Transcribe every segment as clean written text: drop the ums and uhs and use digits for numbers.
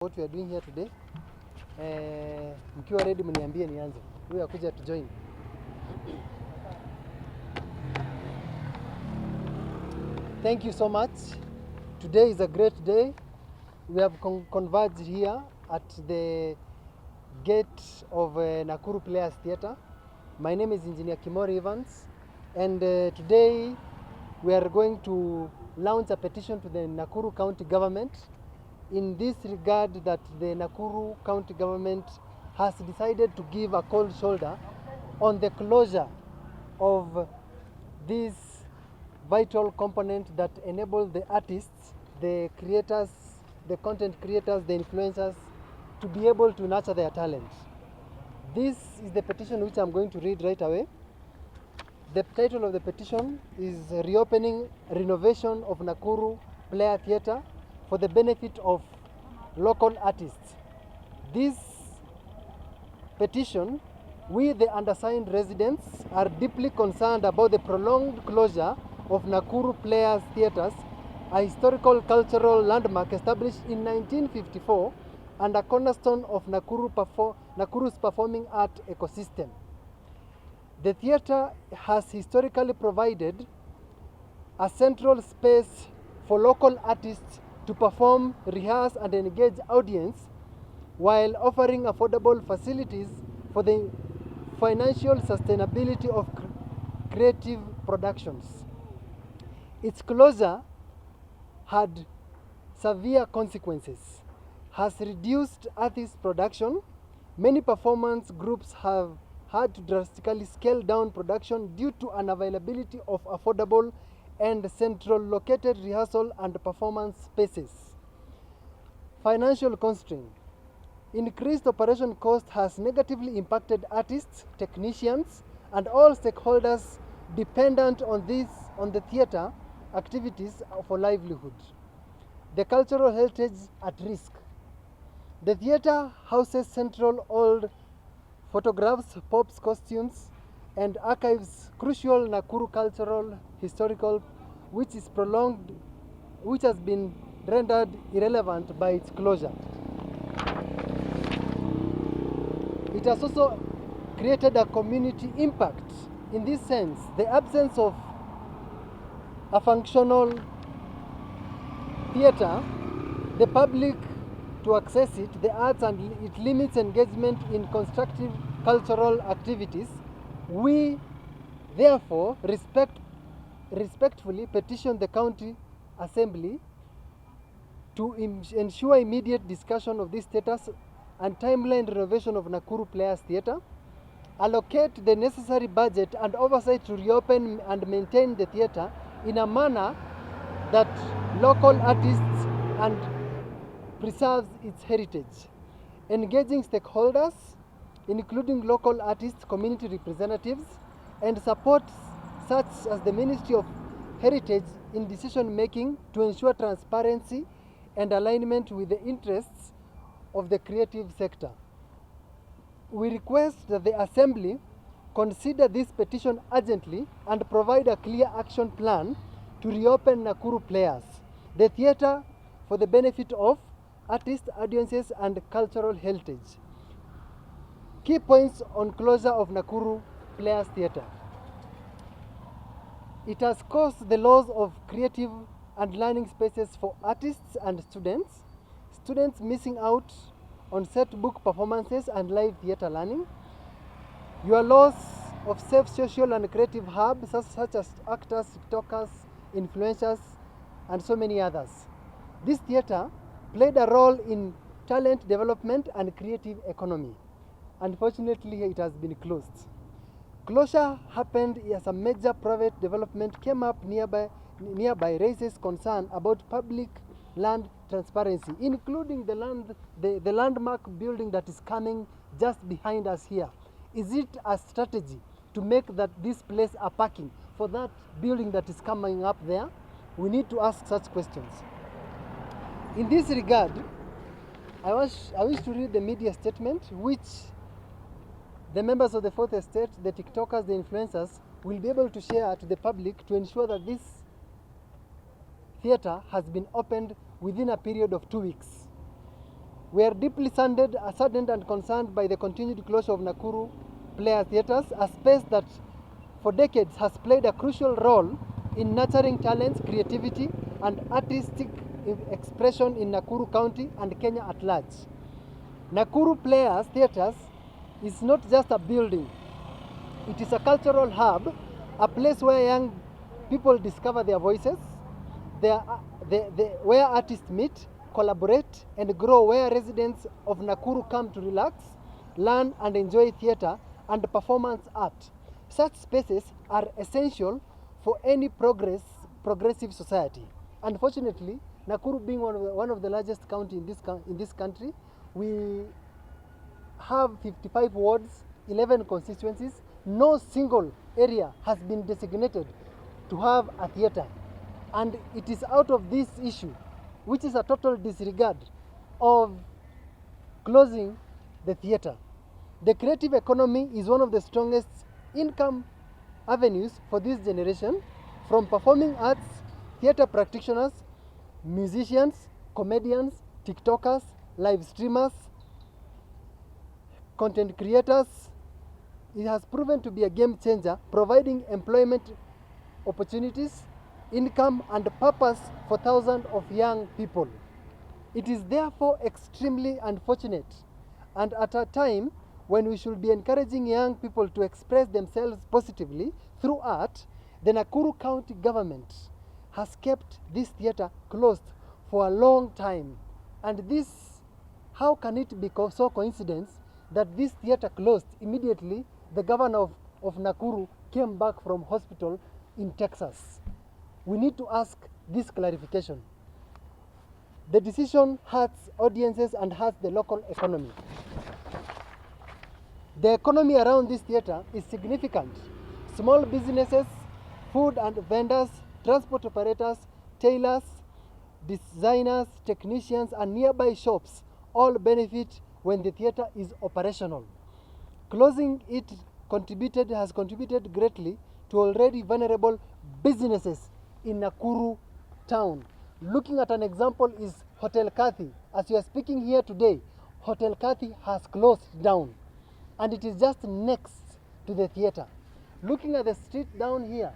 What we are doing here today. Mkiwa ready mniambie nianze. Huyu akuja to join. Thank you so much. Today is a great day. We have converged here at the gate of Nakuru Players Theatre. My name is Engineer Kimori Evans, and today we are going to launch a petition to the Nakuru County Government in this regard that the Nakuru County Government has decided to give a cold shoulder on the closure of this vital component that enable the artists, the creators, the content creators, the influencers to be able to nurture their talent. This is the petition which I'm going to read right away. The title of the petition is Reopening Renovation of Nakuru Player Theatre for the benefit of local artists. This petition, we the undersigned residents are deeply concerned about the prolonged closure of Nakuru Players Theatres, a historical cultural landmark established in 1954 and a cornerstone of Nakuru's performing art ecosystem. The theatre has historically provided a central space for local artists to perform, rehearse, and engage audience while offering affordable facilities for the financial sustainability of creative productions. Its closure had severe consequences, has reduced artist production. Many performance groups have had to drastically scale down production due to unavailability of affordable and central located rehearsal and performance spaces. Financial constraint. Increased operation cost has negatively impacted artists, technicians, and all stakeholders dependent on the theatre activities for livelihood. The cultural heritage at risk. The theatre houses central old photographs, pops, costumes, and archives crucial Nakuru cultural, historical, which has been rendered irrelevant by its closure. It has also created a community impact. In this sense, the absence of a functional theatre, the public to access it, the arts, and it limits engagement in constructive cultural activities. We therefore respectfully petition the County Assembly to ensure immediate discussion of this status and timeline renovation of Nakuru Players Theatre, allocate the necessary budget and oversight to reopen and maintain the theatre in a manner that local artists and preserves its heritage, engaging stakeholders, including local artists, community representatives, and supports such as the Ministry of Heritage in decision making to ensure transparency and alignment with the interests of the creative sector. We request that the Assembly consider this petition urgently and provide a clear action plan to reopen Nakuru Players, the theatre for the benefit of artists, audiences, and cultural heritage. Key points on closure of Nakuru Players Theatre. It has caused the loss of creative and learning spaces for artists and students missing out on set book performances and live theatre learning. Your loss of safe social and creative hubs such as actors, TikTokers, influencers, and so many others. This theatre played a role in talent development and creative economy. Unfortunately, it has been closed. Closure happened as a major private development came up nearby raises concern about public land transparency, including the landmark building that is coming just behind us here. Is it a strategy to make this place a parking for that building that is coming up there? We need to ask such questions. In this regard, I wish to read the media statement which the members of the Fourth Estate, the TikTokers, the influencers, will be able to share to the public to ensure that this theatre has been opened within a period of 2 weeks. We are deeply saddened and concerned by the continued closure of Nakuru Players Theatres, a space that for decades has played a crucial role in nurturing talents, creativity, and artistic expression in Nakuru County and Kenya at large. Nakuru Players Theatres is not just a building, it is a cultural hub, a place where young people discover their voices, where artists meet, collaborate, and grow, where residents of Nakuru come to relax, learn, and enjoy theatre and performance art. Such spaces are essential for any progressive society. Unfortunately, Nakuru being one of the largest county in this country, we have 55 wards, 11 constituencies. No single area has been designated to have a theatre. And it is out of this issue, which is a total disregard of closing the theatre. The creative economy is one of the strongest income avenues for this generation, from performing arts, theatre practitioners, musicians, comedians, TikTokers, live streamers, content creators. It has proven to be a game changer, providing employment opportunities, income, and purpose for thousands of young people. It is therefore extremely unfortunate, and at a time when we should be encouraging young people to express themselves positively through art, the Nakuru County government has kept this theatre closed for a long time. And this, how can it be so coincidence that this theatre closed immediately the governor of Nakuru came back from hospital in Texas? We need to ask this clarification. The decision hurts audiences and hurts the local economy. The economy around this theatre is significant. Small businesses, food and vendors, transport operators, tailors, designers, technicians, and nearby shops all benefit when the theatre is operational. Closing it has contributed greatly to already vulnerable businesses in Nakuru town. Looking at an example is Hotel Kathy. As we are speaking here today, Hotel Kathy has closed down, and it is just next to the theatre. Looking at the street down here,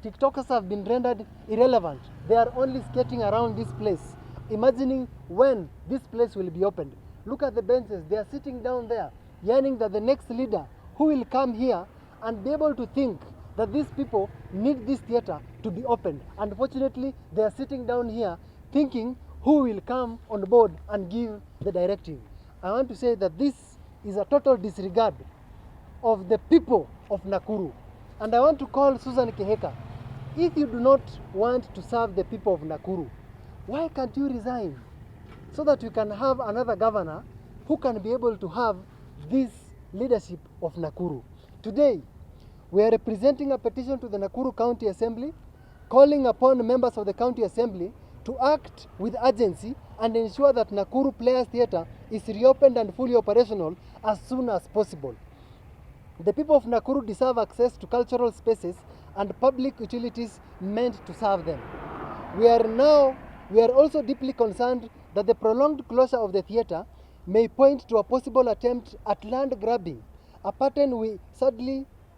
TikTokers have been rendered irrelevant. They are only skating around this place, imagining when this place will be opened. Look at the benches, they are sitting down there, yearning that the next leader who will come here and be able to think that these people need this theatre to be opened. Unfortunately, they are sitting down here thinking who will come on board and give the directive. I want to say that this is a total disregard of the people of Nakuru. And I want to call Susan Keheka. If you do not want to serve the people of Nakuru, why can't you resign? So that you can have another governor who can be able to have this leadership of Nakuru. Today, we are representing a petition to the Nakuru County Assembly, calling upon members of the County Assembly to act with urgency and ensure that Nakuru Players Theatre is reopened and fully operational as soon as possible. The people of Nakuru deserve access to cultural spaces and public utilities meant to serve them. We are also deeply concerned that the prolonged closure of the theatre may point to a possible attempt at land grabbing, a pattern we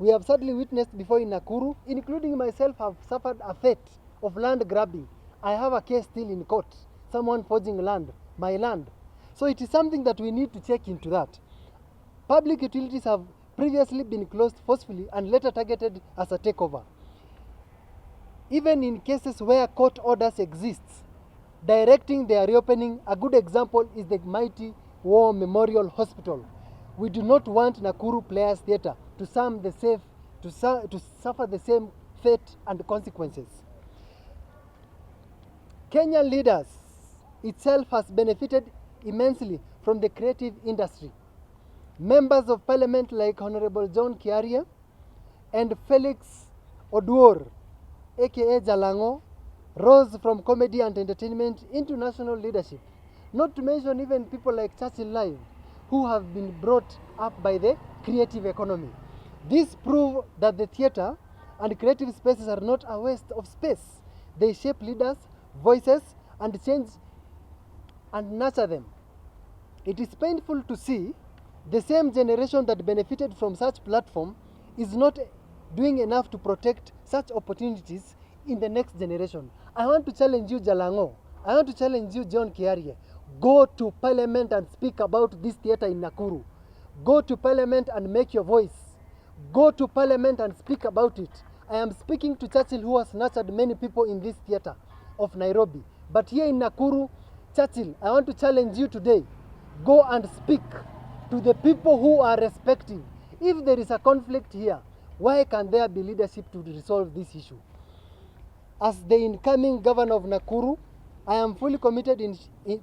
have sadly witnessed before in Nakuru. Including myself, have suffered a fate of land grabbing. I have a case still in court, someone forging my land. So it is something that we need to check into that. Public utilities have previously been closed forcefully and later targeted as a takeover. Even in cases where court orders exist directing their reopening, a good example is the mighty War Memorial Hospital. We do not want Nakuru Players Theatre to suffer the same fate and consequences. Kenya leaders itself has benefited immensely from the creative industry. Members of Parliament like Honorable John Kiaria and Felix Oduor, aka Jalango, rose from comedy and entertainment into national leadership. Not to mention even people like Churchill Live, who have been brought up by the creative economy. This proves that the theatre and creative spaces are not a waste of space. They shape leaders, voices, and change and nurture them. It is painful to see the same generation that benefited from such platform is not doing enough to protect such opportunities in the next generation. I want to challenge you, Jalango. I want to challenge you, John Kiarie. Go to Parliament and speak about this theatre in Nakuru. Go to Parliament and make your voice. Go to Parliament and speak about it. I am speaking to Churchill, who has nurtured many people in this theatre of Nairobi. But here in Nakuru, Churchill, I want to challenge you today. Go and speak to the people who are respecting. If there is a conflict here, why can there be leadership to resolve this issue? As the incoming governor of Nakuru, I am fully committed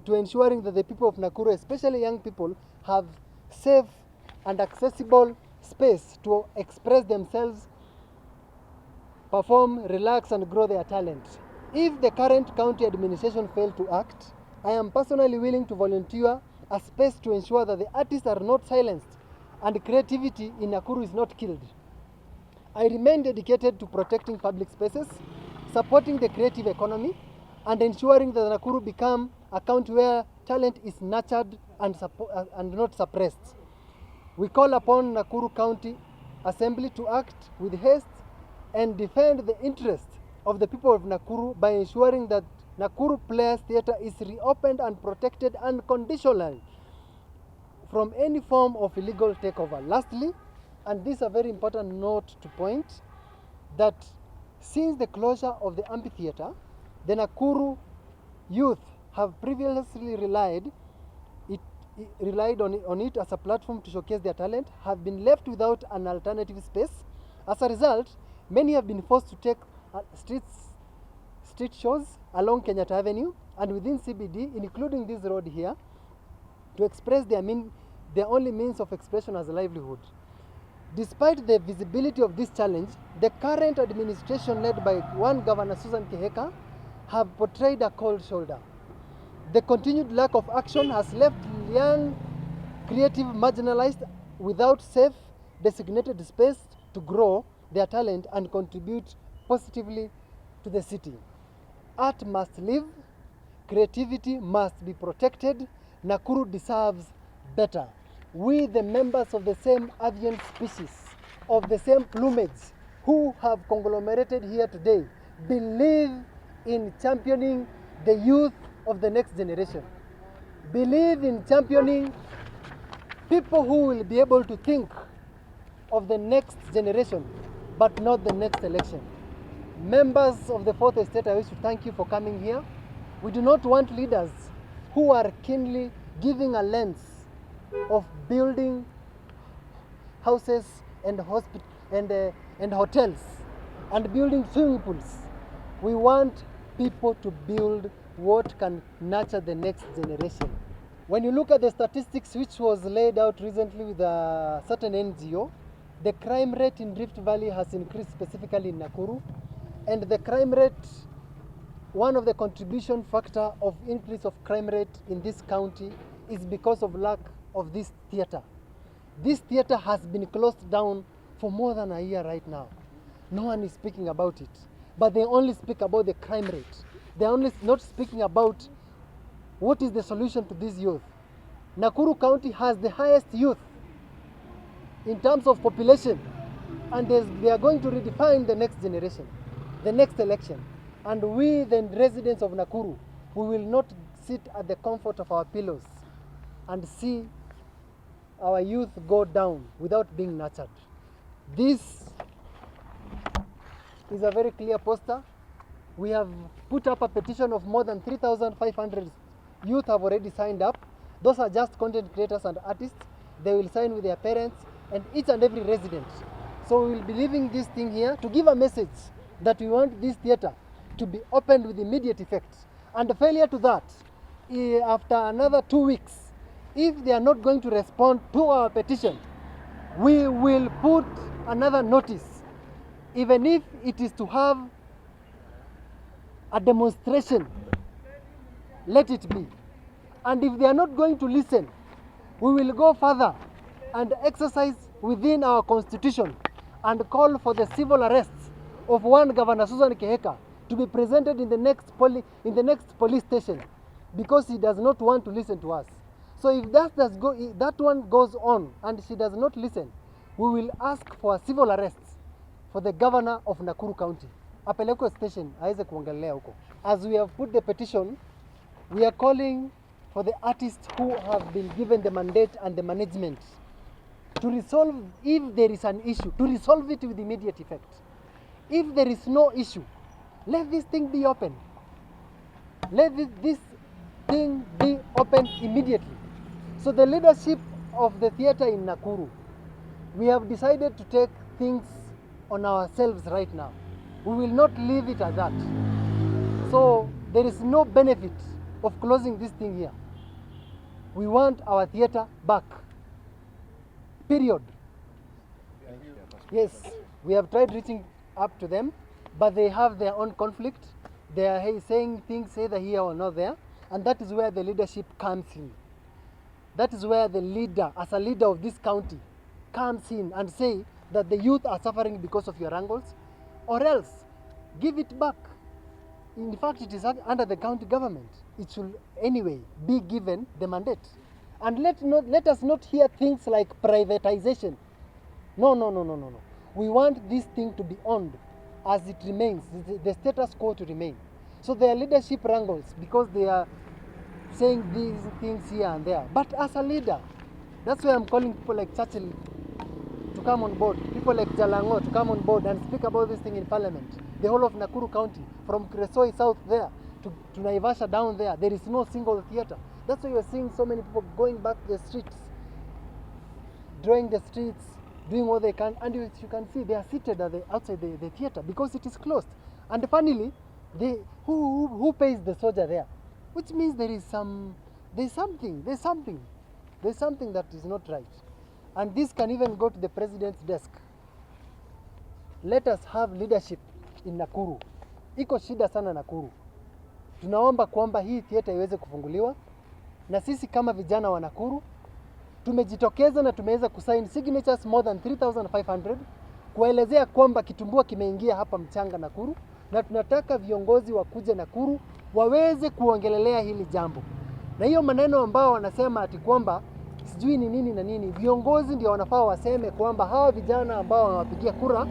to ensuring that the people of Nakuru, especially young people, have safe and accessible space to express themselves, perform, relax, and grow their talent. If the current county administration failed to act, I am personally willing to volunteer a space to ensure that the artists are not silenced and creativity in Nakuru is not killed. I remain dedicated to protecting public spaces, supporting the creative economy, and ensuring that Nakuru become a county where talent is nurtured and not suppressed. We call upon Nakuru County Assembly to act with haste and defend the interests of the people of Nakuru by ensuring that Nakuru Players Theatre is reopened and protected unconditionally from any form of illegal takeover. Lastly, and this is a very important note to point, that since the closure of the amphitheatre, the Nakuru youth have previously relied on it as a platform to showcase their talent, have been left without an alternative space. As a result, many have been forced to take street shows along Kenyatta Avenue and within CBD, including this road here, to express their only means of expression as a livelihood. Despite the visibility of this challenge, the current administration led by one Governor Susan Kihika have portrayed a cold shoulder. The continued lack of action has left young, creative, marginalized without safe, designated space to grow their talent and contribute positively to the city. Art must live, creativity must be protected. Nakuru deserves better. We, the members of the same avian species, of the same plumage, who have conglomerated here today, believe in championing the youth of the next generation. Believe in championing people who will be able to think of the next generation, but not the next election. Members of the Fourth Estate, I wish to thank you for coming here. We do not want leaders who are keenly giving a lens of building houses and hotels and building swimming pools. We want people to build what can nurture the next generation. When you look at the statistics which was laid out recently with a certain NGO, the crime rate in Rift Valley has increased specifically in Nakuru, and the crime rate, one of the contribution factor of increase of crime rate in this county is because of lack of this theatre. This theatre has been closed down for more than a year right now. No one is speaking about it, but they only speak about the crime rate. They're only not speaking about what is the solution to this youth. Nakuru County has the highest youth in terms of population, and they are going to redefine the next generation, the next election. And we, the residents of Nakuru, we will not sit at the comfort of our pillows and see our youth go down without being nurtured. This is a very clear poster. We have put up a petition of more than 3,500 youth have already signed up. Those are just content creators and artists. They will sign with their parents and each and every resident. So we will be leaving this thing here to give a message that we want this theatre to be opened with immediate effect. And the failure to that, after another 2 weeks, if they are not going to respond to our petition, we will put another notice, even if it is to have a demonstration, let it be. And if they are not going to listen, we will go further and exercise within our constitution and call for the civil arrests of one Governor Susan Kihika to be presented in the next police station because he does not want to listen to us. So if that one goes on and she does not listen, we will ask for a civil arrest for the governor of Nakuru County. Apelekwe station aweze kuongelea huko. As we have put the petition, we are calling for the artists who have been given the mandate and the management to resolve, if there is an issue, to resolve it with immediate effect. If there is no issue, let this thing be open. Let this thing be open immediately. So the leadership of the theater in Nakuru, we have decided to take things on ourselves right now. We will not leave it at that. So there is no benefit of closing this thing here. We want our theater back. Period. Yes, we have tried reaching up to them, but they have their own conflict. They are saying things either here or not there, and that is where the leadership comes in. That is where the leader, as a leader of this county, comes in and say that the youth are suffering because of your angles, or else give it back. In fact, it is under the county government. It should anyway be given the mandate. And let us not hear things like privatization. No. We want this thing to be owned as it remains, the status quo to remain. So their leadership wrangles because they are saying these things here and there. But as a leader, that's why I'm calling people like Churchill to come on board, people like Jalango to come on board and speak about this thing in parliament. The whole of Nakuru County, from Kresoi South there to Naivasha down there is no single theater. That's why you're seeing so many people going back to the streets, drawing the streets, doing what they can, and you can see they are seated outside the theater because it is closed. And finally, who pays the soldier there? Which means there's something that is not right. And this can even go to the president's desk. Let us have leadership in Nakuru. Iko shida sana Nakuru. Tunaomba kwamba hii theater iweze kufunguliwa, na sisi kama vijana wa Nakuru tumejitokeza na tumeweza kusign signatures more than 3,500 kuelezea kwamba kitumbua kimeingia hapa mchanga Nakuru, na tunataka viongozi wakuje Nakuru waweze kuongelelea hili jambo. Na hiyo maneno ambao wanasema ati kwamba sijui ni nini na nini, viongozi ndio wanafaa waseme kwamba hawa vijana ambao wanawapigia kura